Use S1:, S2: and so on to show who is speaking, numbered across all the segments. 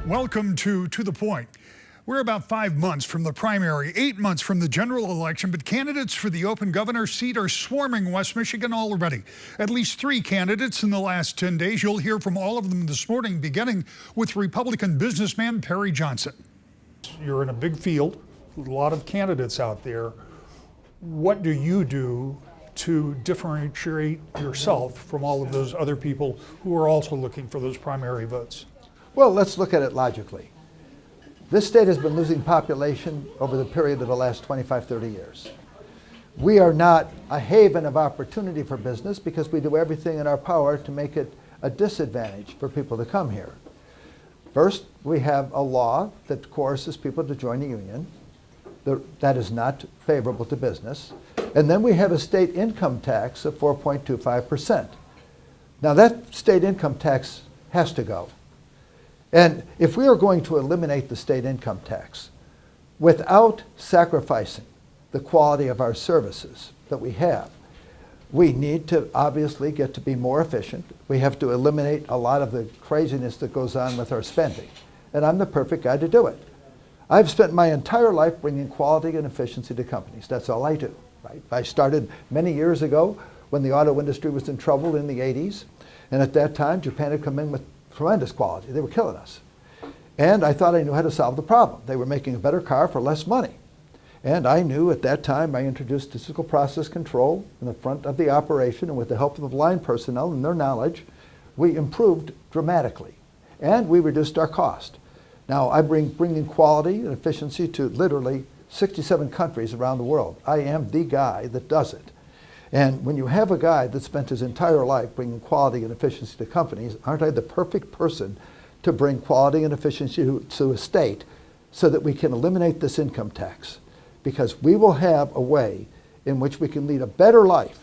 S1: Welcome to the Point. We're about 5 months from the primary, 8 months from the general election, but candidates for the open governor seat are swarming West Michigan already. At least 3 candidates in the last 10 days. You'll hear from all of them this morning, beginning with Republican businessman Perry Johnson. You're in a big field, a lot of candidates out there. What do you do to differentiate yourself from all of those other people who are also looking for those primary votes?
S2: Well, let's look at it logically. This state has been losing population over the period of the last 25, 30 years. We are not a haven of opportunity for business because we do everything in our power to make it a disadvantage for people to come here. First, we have a law that coerces people to join a union. That is not favorable to business. And then we have a state income tax of 4.25%. Now that state income tax has to go. And if we are going to eliminate the state income tax without sacrificing the quality of our services that we have, we need to obviously get to be more efficient. We have to eliminate a lot of the craziness that goes on with our spending. And I'm the perfect guy to do it. I've spent my entire life bringing quality and efficiency to companies. That's all I do. Right? I started many years ago when the auto industry was in trouble in the 80s. And at that time, Japan had come in with tremendous quality. They were killing us. And I thought I knew how to solve the problem. They were making a better car for less money. And I knew at that time I introduced statistical process control in the front of the operation, and with the help of the line personnel and their knowledge, we improved dramatically. And we reduced our cost. Now I bringing quality and efficiency to literally 67 countries around the world. I am the guy that does it. And when you have a guy that spent his entire life bringing quality and efficiency to companies, aren't I the perfect person to bring quality and efficiency to a state so that we can eliminate this income tax? Because we will have a way in which we can lead a better life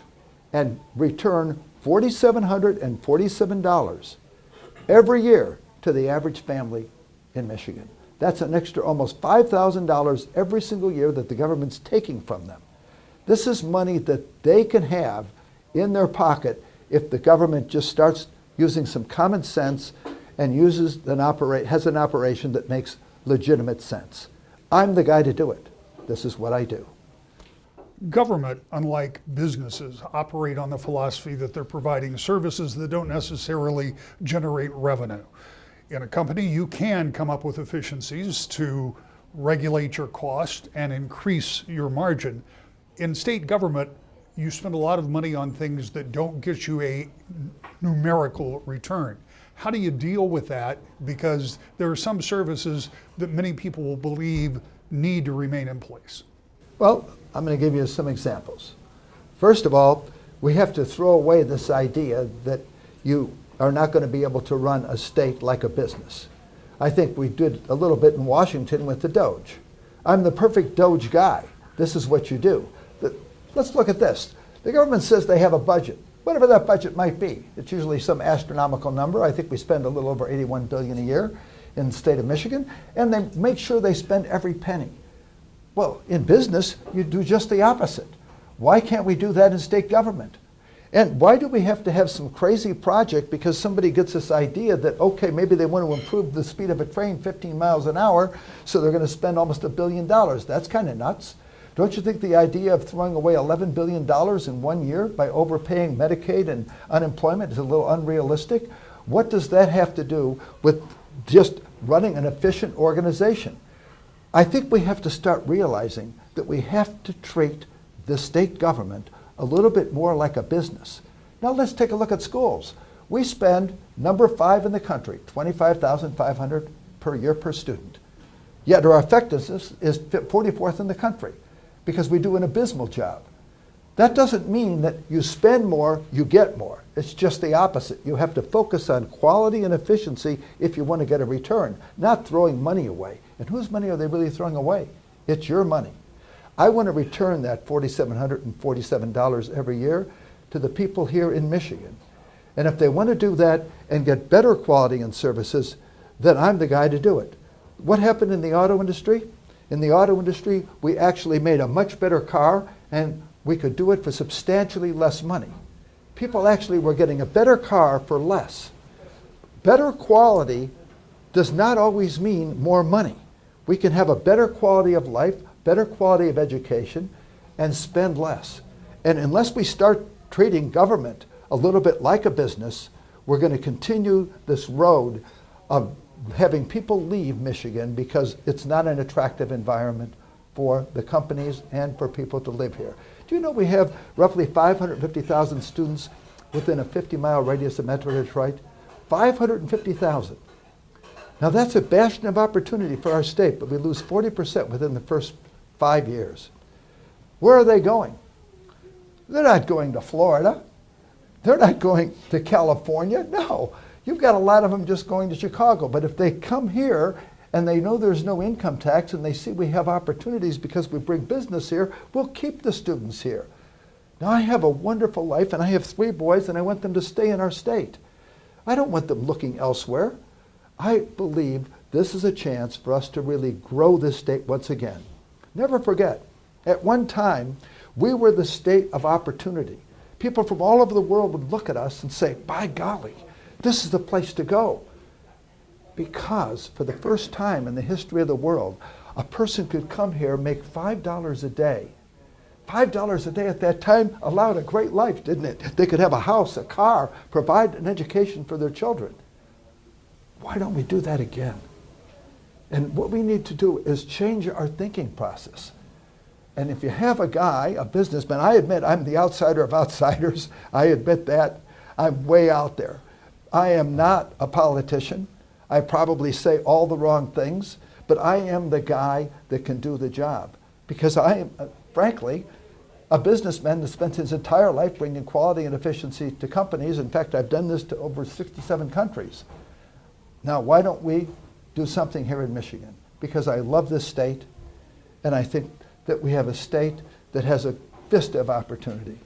S2: and return $4,747 every year to the average family in Michigan. That's an extra almost $5,000 every single year that the government's taking from them. This is money that they can have in their pocket if the government just starts using some common sense and has an operation that makes legitimate sense. I'm the guy to do it. This is what I do.
S1: Government, unlike businesses, operate on the philosophy that they're providing services that don't necessarily generate revenue. In a company, you can come up with efficiencies to regulate your cost and increase your margin. In state government, you spend a lot of money on things that don't get you a numerical return. How do you deal with that? Because there are some services that many people will believe need to remain in place.
S2: Well, I'm going to give you some examples. First of all, we have to throw away this idea that you are not going to be able to run a state like a business. I think we did a little bit in Washington with the Doge. I'm the perfect Doge guy. This is what you do. Let's look at this. The government says they have a budget, whatever that budget might be. It's usually some astronomical number. I think we spend a little over $81 billion a year in the state of Michigan, and they make sure they spend every penny. Well, in business, you do just the opposite. Why can't we do that in state government? And why do we have to have some crazy project because somebody gets this idea that, okay, maybe they want to improve the speed of a train 15 miles an hour, so they're going to spend almost $1 billion. That's kind of nuts. Don't you think the idea of throwing away $11 billion in 1 year by overpaying Medicaid and unemployment is a little unrealistic? What does that have to do with just running an efficient organization? I think we have to start realizing that we have to treat the state government a little bit more like a business. Now let's take a look at schools. We spend number 5 in the country, $25,500 per year per student. Yet our effectiveness is 44th in the country, because we do an abysmal job. That doesn't mean that you spend more, you get more. It's just the opposite. You have to focus on quality and efficiency if you want to get a return, not throwing money away. And whose money are they really throwing away? It's your money. I want to return that $4,747 every year to the people here in Michigan. And if they want to do that and get better quality and services, then I'm the guy to do it. What happened in the auto industry? In the auto industry, we actually made a much better car, and we could do it for substantially less money. People actually were getting a better car for less. Better quality does not always mean more money. We can have a better quality of life, better quality of education, and spend less. And unless we start treating government a little bit like a business, we're going to continue this road of having people leave Michigan because it's not an attractive environment for the companies and for people to live here. Do you know we have roughly 550,000 students within a 50-mile radius of Metro Detroit? 550,000. Now that's a bastion of opportunity for our state, but we lose 40% within the first 5 years. Where are they going? They're not going to Florida. They're not going to California. No, you've got a lot of them just going to Chicago. But if they come here and they know there's no income tax and they see we have opportunities because we bring business here, we'll keep the students here. Now I have a wonderful life and I have 3 boys and I want them to stay in our state. I don't want them looking elsewhere. I believe this is a chance for us to really grow this state once again. Never forget, at one time, we were the state of opportunity. People from all over the world would look at us and say, by golly, this is the place to go. Because for the first time in the history of the world, a person could come here and make $5 a day. $5 a day at that time allowed a great life, didn't it? They could have a house, a car, provide an education for their children. Why don't we do that again? And what we need to do is change our thinking process. And if you have a guy, a businessman, I admit I'm the outsider of outsiders. I admit that. I'm way out there. I am not a politician. I probably say all the wrong things, but I am the guy that can do the job. Because I am, frankly, a businessman that spent his entire life bringing quality and efficiency to companies. In fact, I've done this to over 67 countries. Now, why don't we do something here in Michigan? Because I love this state, and I think that we have a state that has a vista of opportunity.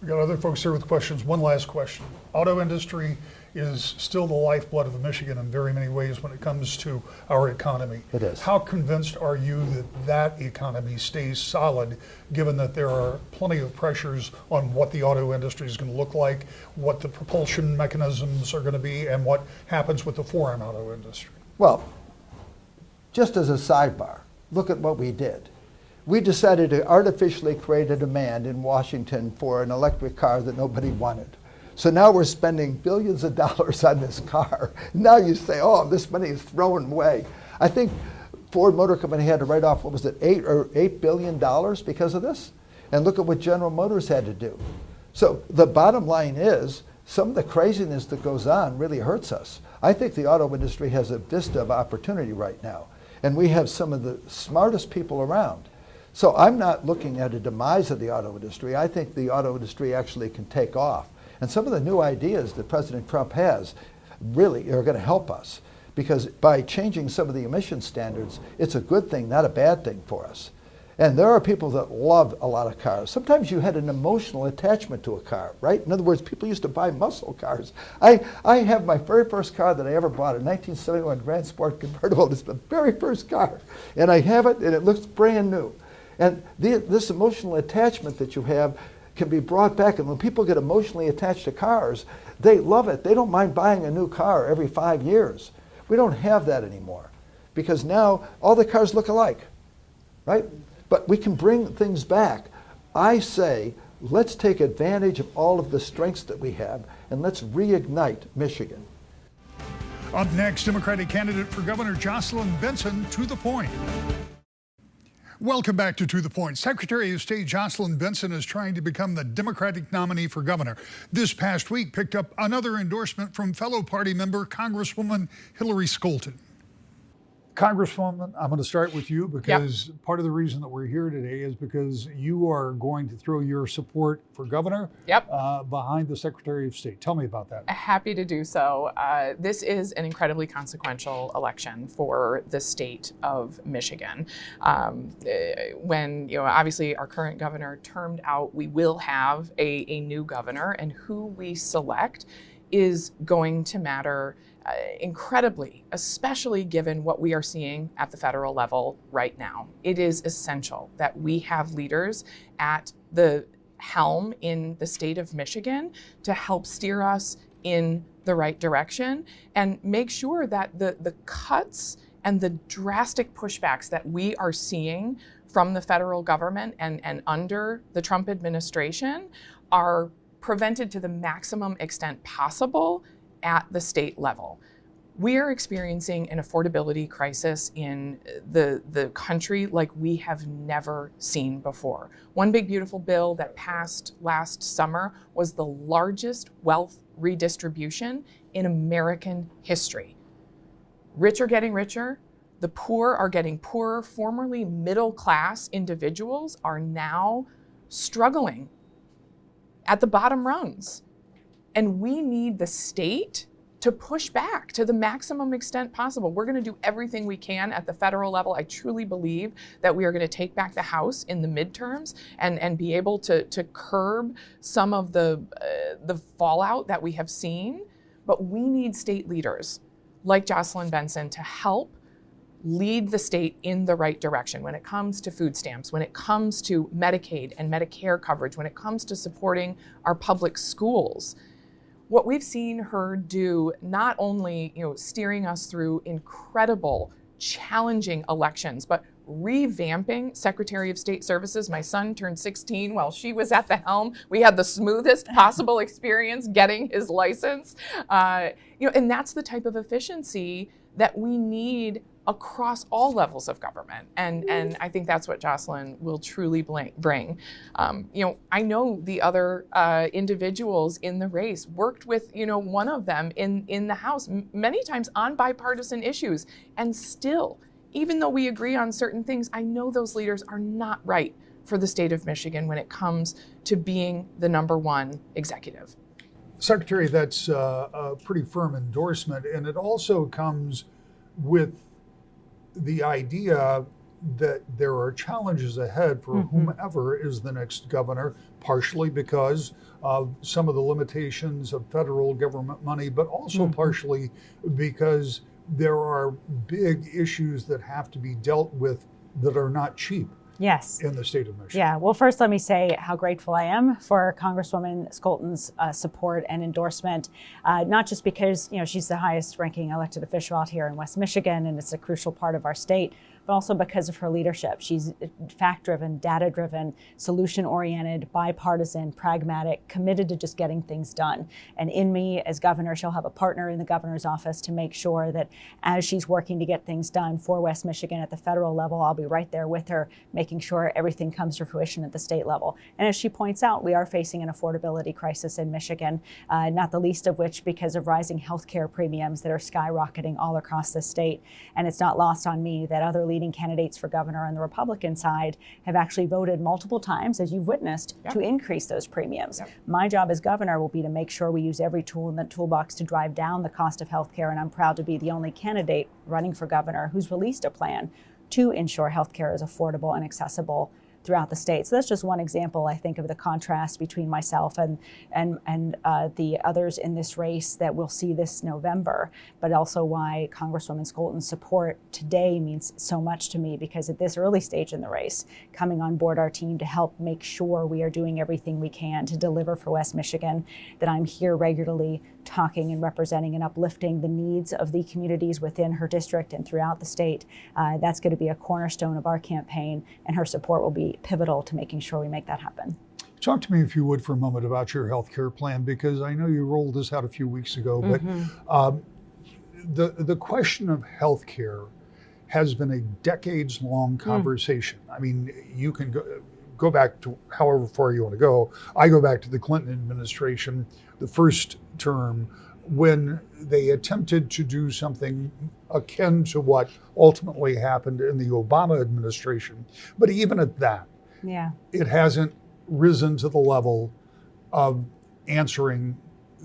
S1: We got other folks here with questions. One last question. Auto industry is still the lifeblood of Michigan in very many ways when it comes to our economy.
S2: It is.
S1: How convinced are you that that economy stays solid, given that there are plenty of pressures on what the auto industry is going to look like, what the propulsion mechanisms are going to be, and what happens with the foreign auto industry?
S2: Well, just as a sidebar, look at what we did. We decided to artificially create a demand in Washington for an electric car that nobody wanted. So now we're spending billions of dollars on this car. Now you say, oh, this money is thrown away. I think Ford Motor Company had to write off, what was it, $8 billion because of this? And look at what General Motors had to do. So the bottom line is, some of the craziness that goes on really hurts us. I think the auto industry has a vista of opportunity right now. And we have some of the smartest people around. So I'm not looking at a demise of the auto industry. I think the auto industry actually can take off. And some of the new ideas that President Trump has really are going to help us. Because by changing some of the emission standards, it's a good thing, not a bad thing for us. And there are people that love a lot of cars. Sometimes you had an emotional attachment to a car, right? In other words, people used to buy muscle cars. I have my very first car that I ever bought, a 1971 Grand Sport convertible. It's the very first car. And I have it, and it looks brand new. And this emotional attachment that you have can be brought back. And when people get emotionally attached to cars, they love it. They don't mind buying a new car every 5 years. We don't have that anymore because now all the cars look alike, right? But we can bring things back. I say, let's take advantage of all of the strengths that we have and let's reignite Michigan.
S1: Up next, Democratic candidate for governor Jocelyn Benson to the point. Welcome back to the Point. Secretary of State Jocelyn Benson is trying to become the Democratic nominee for governor. This past week picked up another endorsement from fellow party member Congresswoman Hillary Scholten. Congresswoman, I'm going to start with you because part of the reason that we're here today is because you are going to throw your support for governor behind the Secretary of State. Tell me about that.
S3: Happy to do so. This is an incredibly consequential election for the state of Michigan. When, obviously our current governor termed out, we will have a new governor, and who we select is going to matter incredibly, especially given what we are seeing at the federal level right now. It is essential that we have leaders at the helm in the state of Michigan to help steer us in the right direction and make sure that the cuts and the drastic pushbacks that we are seeing from the federal government and under the Trump administration are prevented to the maximum extent possible at the state level. We are experiencing an affordability crisis in the country like we have never seen before. One big beautiful bill that passed last summer was the largest wealth redistribution in American history. Rich are getting richer, the poor are getting poorer. Formerly middle-class individuals are now struggling at the bottom rungs. And we need the state to push back to the maximum extent possible. We're going to do everything we can at the federal level. I truly believe that we are going to take back the House in the midterms and be able to curb some of the fallout that we have seen. But we need state leaders like Jocelyn Benson to help lead the state in the right direction when it comes to food stamps, when it comes to Medicaid and Medicare coverage, when it comes to supporting our public schools. What we've seen her do, not only steering us through incredible, challenging elections, but revamping Secretary of State Services. My son turned 16 while she was at the helm. We had the smoothest possible experience getting his license. And that's the type of efficiency that we need across all levels of government. And I think that's what Jocelyn will truly bring. I know the other individuals in the race, worked with one of them in the House, many times on bipartisan issues. And still, even though we agree on certain things, I know those leaders are not right for the state of Michigan when it comes to being the #1 executive.
S1: Secretary, that's a pretty firm endorsement, and it also comes with the idea that there are challenges ahead for whomever is the next governor, partially because of some of the limitations of federal government money, but also partially because there are big issues that have to be dealt with that are not cheap.
S4: Yes.
S1: In the state of Michigan.
S4: Yeah. Well, first, let me say how grateful I am for Congresswoman Skolton's support and endorsement, not just because she's the highest ranking elected official out here in West Michigan, and it's a crucial part of our state, but also because of her leadership. She's fact-driven, data-driven, solution-oriented, bipartisan, pragmatic, committed to just getting things done. And in me as governor, she'll have a partner in the governor's office to make sure that as she's working to get things done for West Michigan at the federal level, I'll be right there with her, making sure everything comes to fruition at the state level. And as she points out, we are facing an affordability crisis in Michigan, not the least of which because of rising healthcare premiums that are skyrocketing all across the state. And it's not lost on me that other leading candidates for governor on the Republican side have actually voted multiple times, as you've witnessed, to increase those premiums. My job as governor will be to make sure we use every tool in the toolbox to drive down the cost of healthcare, and I'm proud to be the only candidate running for governor who's released a plan to ensure healthcare is affordable and accessible throughout the state. So that's just one example, I think, of the contrast between myself and the others in this race that we'll see this November, but also why Congresswoman Skolton's support today means so much to me, because at this early stage in the race, coming on board our team to help make sure we are doing everything we can to deliver for West Michigan, that I'm here regularly talking and representing and uplifting the needs of the communities within her district and throughout the state. That's going to be a cornerstone of our campaign, and her support will be pivotal to making sure we make that happen.
S1: Talk to me, if you would, for a moment about your health care plan, because I know you rolled this out a few weeks ago, but the question of health care has been a decades-long conversation. I mean, you can go back to however far you want to go. I go back to the Clinton administration, the first term, when they attempted to do something akin to what ultimately happened in the Obama administration. But even at that, it hasn't risen to the level of answering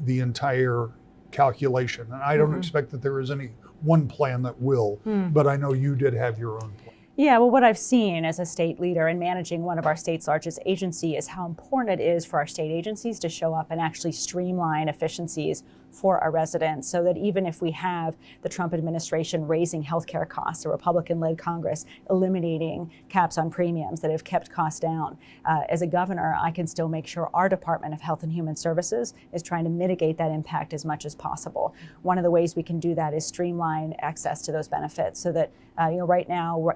S1: the entire calculation. And I don't expect that there is any one plan that will, but I know you did have your own plan.
S4: Yeah, well, what I've seen as a state leader and managing one of our state's largest agency is how important it is for our state agencies to show up and actually streamline efficiencies for our residents, so that even if we have the Trump administration raising healthcare costs, a Republican-led Congress eliminating caps on premiums that have kept costs down, as a governor, I can still make sure our Department of Health and Human Services is trying to mitigate that impact as much as possible. One of the ways we can do that is streamline access to those benefits, so that right now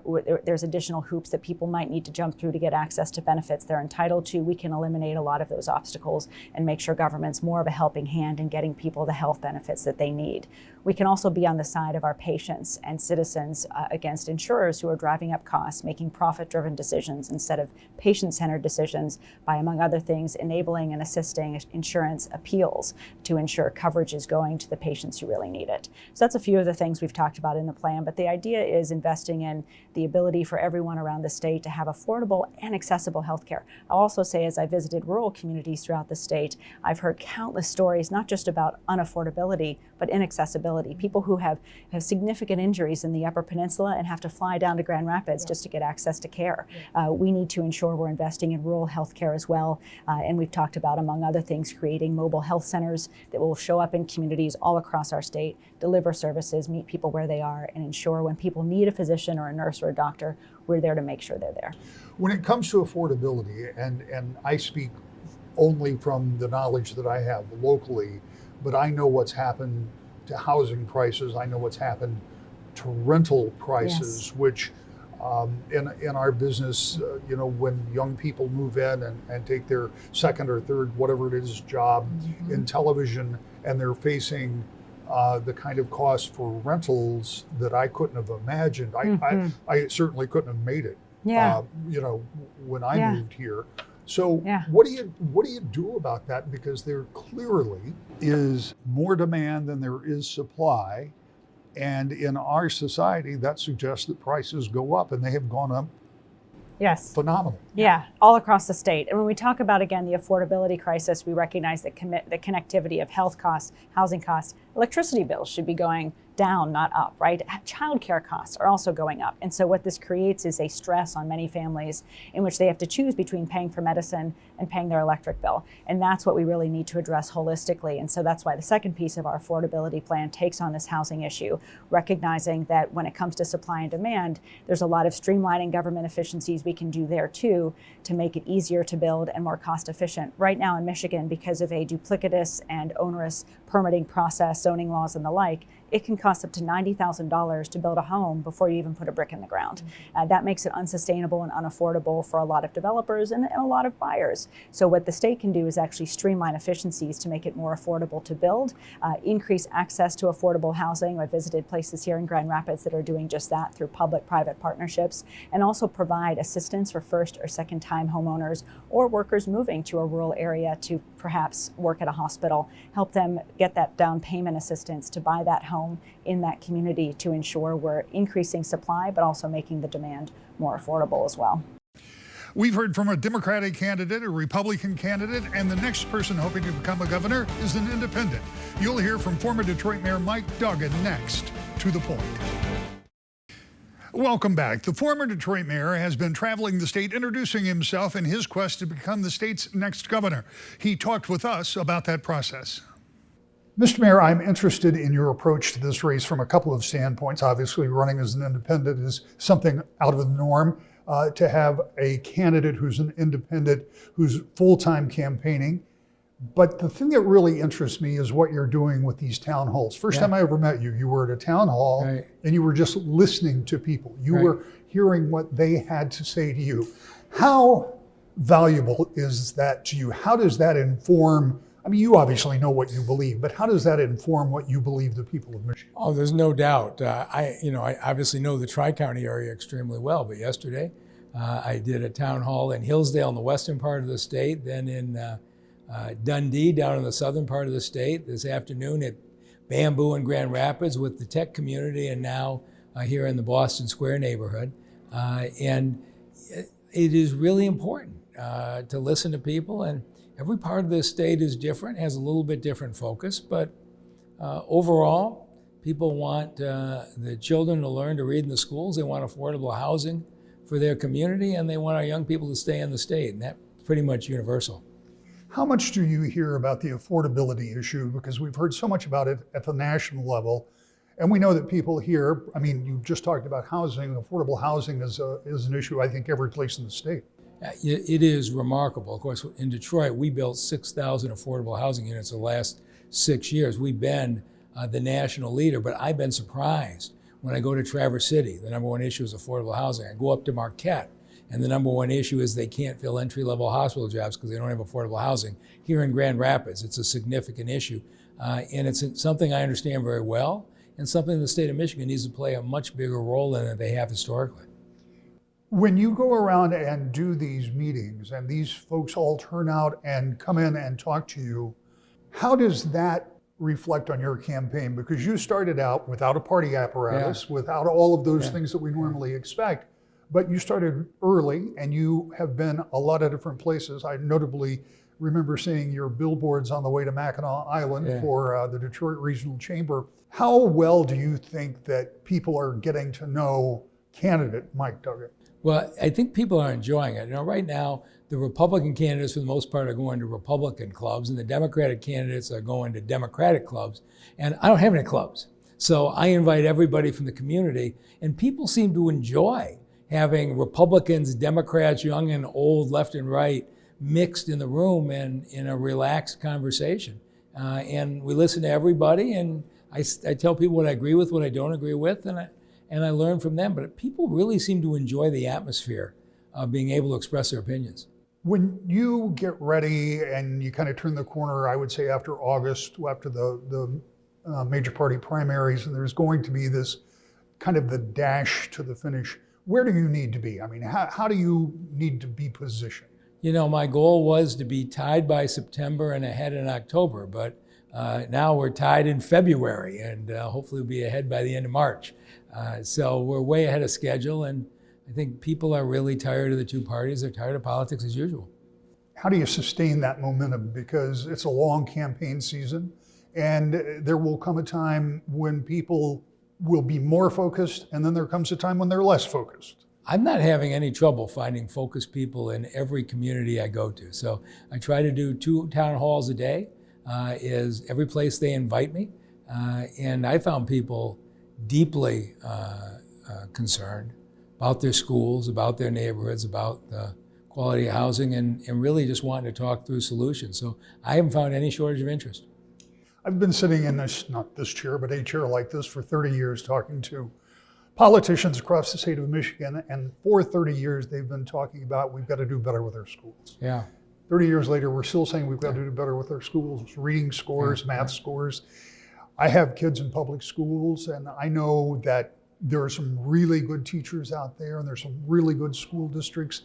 S4: there's additional hoops that people might need to jump through to get access to benefits they're entitled to. We can eliminate a lot of those obstacles and make sure government's more of a helping hand in getting people the health benefits that they need. We can also be on the side of our patients and citizens against insurers who are driving up costs, making profit-driven decisions instead of patient-centered decisions by, among other things, enabling and assisting insurance appeals to ensure coverage is going to the patients who really need it. So that's a few of the things we've talked about in the plan, but the idea is investing in the ability for everyone around the state to have affordable and accessible health care. I'll also say, as I visited rural communities throughout the state, I've heard countless stories, not just about unaffordability, but inaccessibility. People who have significant injuries in the Upper Peninsula and have to fly down to Grand Rapids just to get access to care. We need to ensure we're investing in rural health care as well. And we've talked about, among other things, creating mobile health centers that will show up in communities all across our state, deliver services, meet people where they are, and ensure when people need a physician or a nurse or a doctor, we're there to make sure they're there.
S1: When it comes to affordability, and I speak only from the knowledge that I have locally, but I know what's happened to housing prices. I know what's happened to rental prices, yes, which in our business, when young people move in and take their second or third, whatever it is, job in television, and they're facing the kind of cost for rentals that I couldn't have imagined. I certainly couldn't have made it.
S4: Yeah.
S1: When I moved here. So what do you do about that? Because there clearly is more demand than there is supply, and in our society that suggests that prices go up, and they have gone up.
S4: Yes.
S1: Phenomenal.
S4: Yeah, all across the state. And when we talk about, again, the affordability crisis, we recognize that the connectivity of health costs, housing costs, electricity bills should be going down, not up, right? Childcare costs are also going up. And so what this creates is a stress on many families in which they have to choose between paying for medicine and paying their electric bill. And that's what we really need to address holistically. And so that's why the second piece of our affordability plan takes on this housing issue, recognizing that when it comes to supply and demand, there's a lot of streamlining government efficiencies we can do there too to make it easier to build and more cost efficient. Right now in Michigan, because of a duplicitous and onerous permitting process, zoning laws and the like, it can cost up to $90,000 to build a home before you even put a brick in the ground. That makes it unsustainable and unaffordable for a lot of developers and a lot of buyers. So what the state can do is actually streamline efficiencies to make it more affordable to build, increase access to affordable housing. I visited places here in Grand Rapids that are doing just that through public-private partnerships, and also provide assistance for first or second-time homeowners or workers moving to a rural area to perhaps work at a hospital, help them get that down payment assistance to buy that home in that community to ensure we're increasing supply, but also making the demand more affordable as well.
S1: We've heard from a Democratic candidate, a Republican candidate, and the next person hoping to become a governor is an independent. You'll hear from former Detroit Mayor Mike Duggan next. To the point. Welcome back. The former Detroit mayor has been traveling the state introducing himself in his quest to become the state's next governor. He talked with us about that process. Mr. Mayor, I'm interested in your approach to this race from a couple of standpoints. Obviously, running as an independent is something out of the norm. To have a candidate who's an independent, who's full-time campaigning. But the thing that really interests me is what you're doing with these town halls. First time I ever met you, you were at a town hall and you were just listening to people. You were hearing what they had to say to you. How valuable is that to you? How does that inform? I mean, you obviously know what you believe, but how does that inform what you believe the people of Michigan?
S5: Oh, there's no doubt. I obviously know the Tri-County area extremely well, but yesterday I did a town hall in Hillsdale in the western part of the state, then in Dundee down in the southern part of the state, this afternoon at Bamboo in Grand Rapids with the tech community, and now here in the Boston Square neighborhood. And it is really important to listen to people, and every part of this state is different, has a little bit different focus, but overall, people want the children to learn to read in the schools, they want affordable housing for their community, and they want our young people to stay in the state, and that's pretty much universal.
S1: How much do you hear about the affordability issue? Because we've heard so much about it at the national level. And we know that people here, I mean, you just talked about housing. Affordable housing is an issue, I think, every place in the state.
S5: It is remarkable. Of course, in Detroit, we built 6,000 affordable housing units the last 6 years. We've been the national leader, but I've been surprised when I go to Traverse City. The number one issue is affordable housing. I go up to Marquette, and the number one issue is they can't fill entry-level hospital jobs because they don't have affordable housing. Here in Grand Rapids, it's a significant issue, and it's something I understand very well, and something the state of Michigan needs to play a much bigger role in than they have historically.
S1: When you go around and do these meetings and these folks all turn out and come in and talk to you, how does that reflect on your campaign? Because you started out without a party apparatus, without all of those things that we normally expect, but you started early and you have been a lot of different places. I notably remember seeing your billboards on the way to Mackinac Island for the Detroit Regional Chamber. How well do you think that people are getting to know candidate Mike Duggan?
S5: Well, I think people are enjoying it. You know, right now, the Republican candidates, for the most part, are going to Republican clubs, and the Democratic candidates are going to Democratic clubs. And I don't have any clubs. So I invite everybody from the community, and people seem to enjoy having Republicans, Democrats, young and old, left and right, mixed in the room and in a relaxed conversation. And we listen to everybody, and I tell people what I agree with, what I don't agree with, and I learn from them. But people really seem to enjoy the atmosphere of being able to express their opinions.
S1: When you get ready and you kind of turn the corner, I would say after August, after the major party primaries, and there's going to be this kind of the dash to the finish, where do you need to be? I mean, how do you need to be positioned?
S5: You know, my goal was to be tied by September and ahead in October, but now we're tied in February, and hopefully we'll be ahead by the end of March. So we're way ahead of schedule, and I think people are really tired of the two parties. They're tired of politics as usual.
S1: How do you sustain that momentum? Because it's a long campaign season, and there will come a time when people will be more focused, and then there comes a time when they're less focused.
S5: I'm not having any trouble finding focused people in every community I go to. So I try to do 2 town halls a day, is every place they invite me. And I found people deeply concerned about their schools, about their neighborhoods, about the quality of housing, and really just wanting to talk through solutions. So I haven't found any shortage of interest.
S1: I've been sitting in this, not this chair, but a chair like this for 30 years talking to politicians across the state of Michigan, and for 30 years they've been talking about we've got to do better with our schools.
S5: Yeah.
S1: 30 years later, we're still saying we've got to do better with our schools, reading scores, math scores. I have kids in public schools, and I know that there are some really good teachers out there, and there's some really good school districts,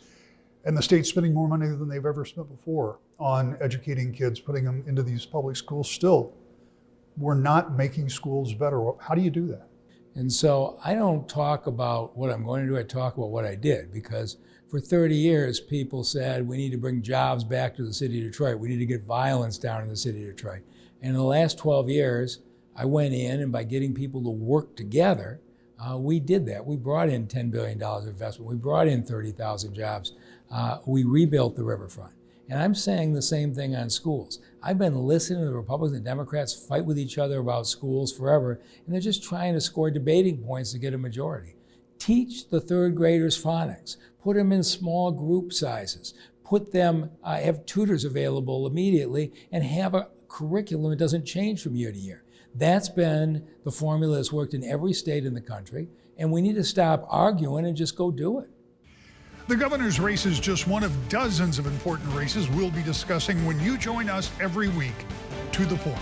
S1: and the state's spending more money than they've ever spent before on educating kids, putting them into these public schools. Still, we're not making schools better. How do you do that?
S5: And so I don't talk about what I'm going to do, I talk about what I did, because for 30 years, people said we need to bring jobs back to the city of Detroit. We need to get violence down in the city of Detroit. And in the last 12 years, I went in, and by getting people to work together, we did that. We brought in $10 billion of investment. We brought in 30,000 jobs. We rebuilt the riverfront. And I'm saying the same thing on schools. I've been listening to the Republicans and Democrats fight with each other about schools forever, and they're just trying to score debating points to get a majority. Teach the third graders phonics. Put them in small group sizes. Put them, have tutors available immediately, and have a curriculum that doesn't change from year to year. That's been the formula that's worked in every state in the country, and we need to stop arguing and just go do it.
S1: The governor's race is just one of dozens of important races we'll be discussing when you join us every week. To the point.